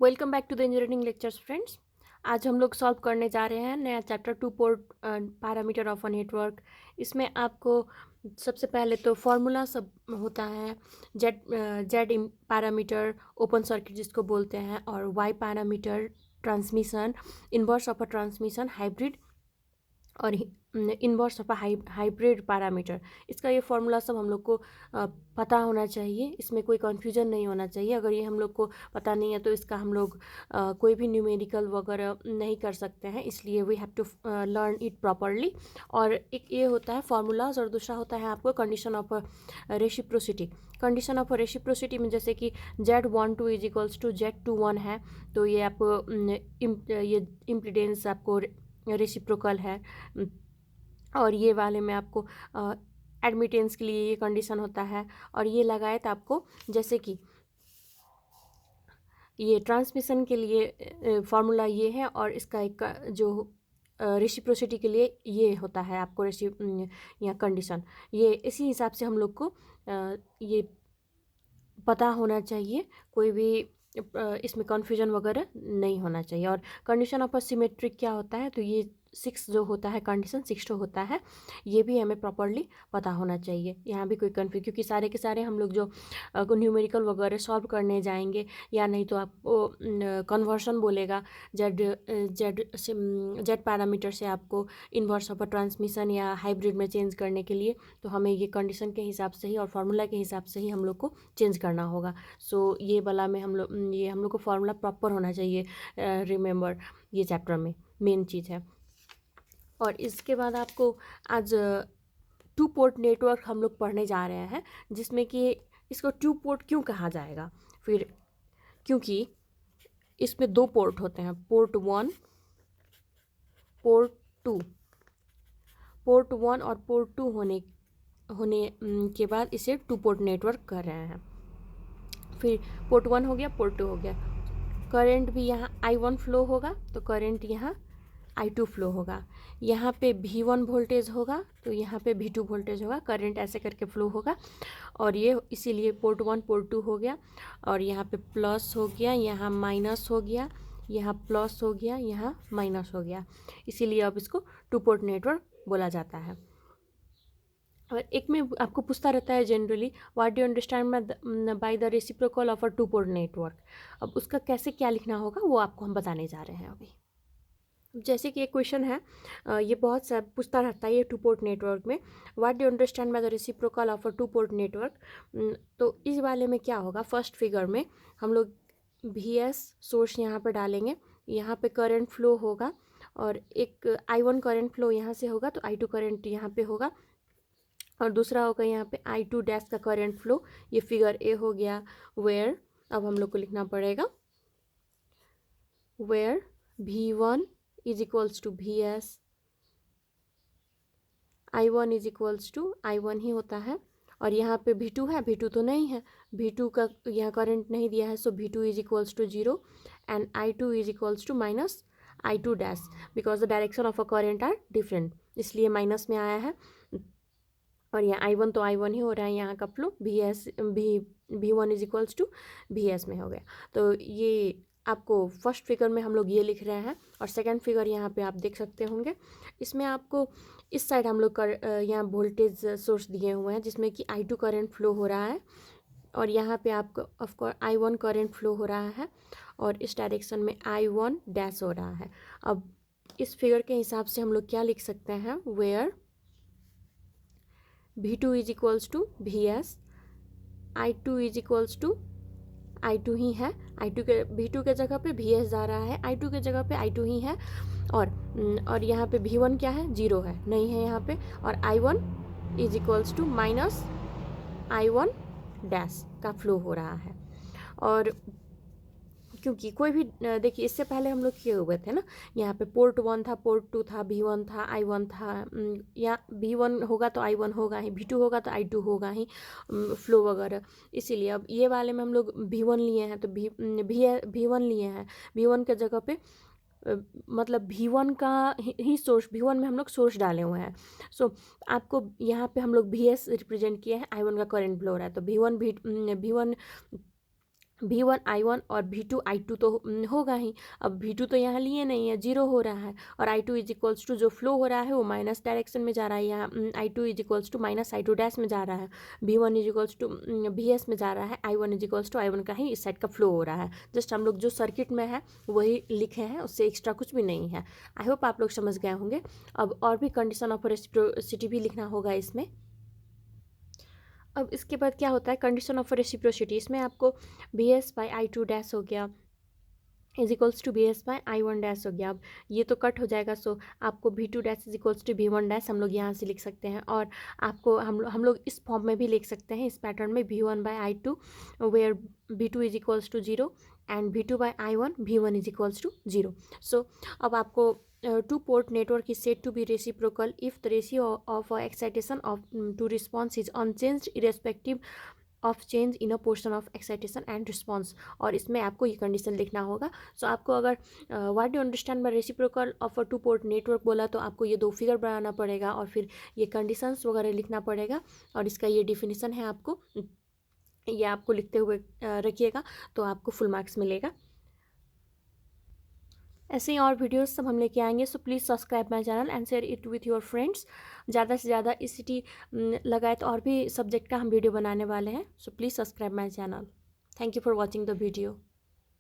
Welcome back to the engineering lectures friends. आज हम लोग सॉल्व करने जा रहे हैं नया chapter two port parameter of a network. इसमें आपको सबसे पहले तो फार्मूला सब होता है। Z Z parameter open circuit जिसको बोलते हैं, और Y parameter transmission, inverse of a transmission, hybrid और इन्वर्स ऑफ हाइब्रिड पैरामीटर। इसका ये फार्मूला सब हम लोग को पता होना चाहिए, इसमें कोई कन्फ्यूजन नहीं होना चाहिए। अगर ये हम लोग को पता नहीं है तो इसका हम लोग कोई भी न्यूमेरिकल वगैरह नहीं कर सकते हैं, इसलिए we have to learn it properly. और एक ये होता है फार्मूलाज, और दूसरा होता है आपको condition of reciprocity. Condition of reciprocity में जैसे कि Z12 is equals to Z21 है, तो ये आपको ये इम्पीडेंस आपको रेसिप्रोकल है। और ये वाले में आपको एडमिटेंस के लिए ये कंडीशन होता है। और ये लगाए तो आपको जैसे कि ये ट्रांसमिशन के लिए फार्मूला ये है, और इसका एक जो रेसिप्रोसिटी के लिए ये होता है आपको या कंडीशन। ये इसी हिसाब से हम लोग को ये पता होना चाहिए, कोई भी इसमें कन्फ्यूजन वगैरह नहीं होना चाहिए। और कंडीशन ऑफ सिमेट्रिक क्या होता है, तो ये 6 जो होता है कंडीशन 6 तो होता है, ये भी हमें प्रॉपरली पता होना चाहिए। यहाँ भी कोई कन्फ्यूज, क्योंकि सारे के सारे हम लोग जो न्यूमेरिकल वगैरह सॉल्व करने जाएंगे, या नहीं तो आपको कन्वर्शन बोलेगा जेड जेड जेड पैरामीटर से आपको इन्वर्स ऑफ ट्रांसमिशन या हाइब्रिड में चेंज करने के लिए, तो हमें ये कंडीशन के हिसाब से ही और फार्मूला के हिसाब से ही हम लोग को चेंज करना होगा। सो ये वाला में हम लोग को फार्मूला प्रॉपर होना चाहिए। रिमेंबर, ये चैप्टर में मेन चीज़ है। और इसके बाद आपको आज टू पोर्ट नेटवर्क हम लोग पढ़ने जा रहे हैं, जिसमें कि इसको टू पोर्ट क्यों कहा जाएगा। फिर क्योंकि इसमें 2 पोर्ट होते हैं, पोर्ट 1, पोर्ट 2। पोर्ट 1 और पोर्ट 2 होने के बाद इसे टू पोर्ट नेटवर्क कर रहे हैं। फिर पोर्ट 1 हो गया, पोर्ट 2 हो गया। करंट भी यहाँ I1 फ्लो होगा, तो करंट यहाँ I2 फ्लो होगा। यहाँ पे V1 वोल्टेज होगा, तो यहाँ पे V2 वोल्टेज होगा। करंट ऐसे करके फ्लो होगा, और ये इसीलिए पोर्ट 1 पोर्ट 2 हो गया। और यहाँ पे प्लस हो गया, यहाँ माइनस हो गया, यहाँ प्लस हो गया, यहाँ माइनस हो गया। इसीलिए अब इसको टू पोर्ट नेटवर्क बोला जाता है। और एक में आपको पूछता रहता है generally, what do you understand by the reciprocal of a two port network. अब उसका कैसे क्या लिखना होगा वो आपको हम बताने जा रहे हैं अभी। जैसे कि एक क्वेश्चन है, ये बहुत सा पूछता रहता है ये टू पोर्ट नेटवर्क में, what do understand by the reciprocal of a two port network. तो इस वाले में क्या होगा, फर्स्ट फिगर में हम लोग VS सोर्स यहाँ पर डालेंगे, यहाँ पे करंट फ्लो होगा, और एक I1 करंट फ्लो यहाँ से होगा, तो I2 करंट यहाँ पे होगा, और दूसरा होगा यहाँ पे I2 डैश का करंट फ्लो। ये फिगर ए हो गया। वेयर, अब हम लोग को लिखना पड़ेगा where V1 is equals to VS, I1 is equals to I1 ही होता है। और यहाँ पे V2 है, V2 तो नहीं है, V2 का यहाँ करंट नहीं दिया है, so V2 is equals to 0, and I2 is equals to minus I2 dash, because the direction of a current are different, इसलिए माइनस में आया है। और यहाँ I1 तो I1 ही हो रहा है, यहाँ का flow V1 is equals to VS में हो गया। तो ये आपको फर्स्ट फिगर में हम लोग ये लिख रहे हैं। और सेकंड फिगर यहाँ पे आप देख सकते होंगे, इसमें आपको इस साइड हम लोग कर यहाँ वोल्टेज सोर्स दिए हुए हैं, जिसमें कि I2 करंट फ्लो हो रहा है, और यहाँ पे आपको ऑफकोर्स I1 करंट फ्लो हो रहा है, और इस डायरेक्शन में I1 डैश हो रहा है। अब इस फिगर के हिसाब से हम लोग क्या लिख सकते हैं, where V2 is equals to VS, I2 is equals to I2 ही है, I2 के V2 के जगह पे VS जा रहा है, I2 के जगह पे I2 ही है। और यहाँ पे V1 क्या है, 0 है, नहीं है यहाँ पे। और I1 is equals to minus I1 dash का फ्लो हो रहा है। और क्योंकि कोई भी देखिए, इससे पहले हम लोग किए हुए थे ना, यहाँ पे पोर्ट 1 था, पोर्ट 2 था, V1 था, I1 था, या V1 होगा तो I1 होगा ही, V2 होगा तो I2 होगा ही, फ्लो वगैरह। इसीलिए अब ये वाले में हम लोग V1 लिए हैं, तो V1 लिए हैं, V1 के जगह पे मतलब V1 का ही सोर्स, V1 में हम लोग सोर्स डाले हुए हैं। सो आपको यहाँ पे हम लोग VS रिप्रेजेंट किए हैं, I1 का करंट फ्लो हो रहा है, तो V1 V1 I1 और V2 I2 तो होगा ही। अब V2 तो यहाँ लिए नहीं है, 0 हो रहा है, और I2 इज इक्वल्स टू जो फ्लो हो रहा है वो माइनस डायरेक्शन में जा रहा है, यहाँ I2 is equals to minus I2 dash में जा रहा है, V1 is equals to VS में जा रहा है, I1 is equals to I1 का ही इस साइड का फ्लो हो रहा है। जस्ट हम लोग जो सर्किट में है वही लिखे हैं, उससे एक्स्ट्रा कुछ भी नहीं है। आई होप आप लोग समझ गए होंगे। अब और भी कंडीशन ऑफ रेसिप्रोसिटी भी लिखना होगा इसमें। अब इसके बाद क्या होता है, कंडीशन ऑफ रेसिप्रोसिटी। इसमें आपको VS बाई I2 डैश हो गया is equals to VS by I1 dash हो गया। अब ये तो कट हो जाएगा, सो आपको V2 dash is equals to V1 dash हम लोग यहाँ से लिख सकते हैं। और आपको हम लोग इस फॉर्म में भी लिख सकते हैं, इस पैटर्न में, V1 by I2 where V2 is equals to 0 and V2 by I1 V1 is equals to 0। So अब आपको two port network is said to be reciprocal if the ratio of excitation of to response is unchanged irrespective of change in a portion of excitation and response। और इसमें आपको ये condition लिखना होगा। सो आपको अगर what do understand by reciprocal of a two port network बोला तो आपको ये दो फिगर बनाना पड़ेगा और फिर ये कंडीशंस वगैरह लिखना पड़ेगा, और इसका ये डिफिनीसन है, आपको ये आपको लिखते हुए रखिएगा तो आपको फुल मार्क्स मिलेगा। ऐसे ही और वीडियोस सब हम लेके आएंगे, so please subscribe my channel and share it with your friends. ज़्यादा से ज़्यादा ICT लगाए तो और भी सब्जेक्ट का हम वीडियो बनाने वाले हैं, so please subscribe my channel. Thank you for watching the video.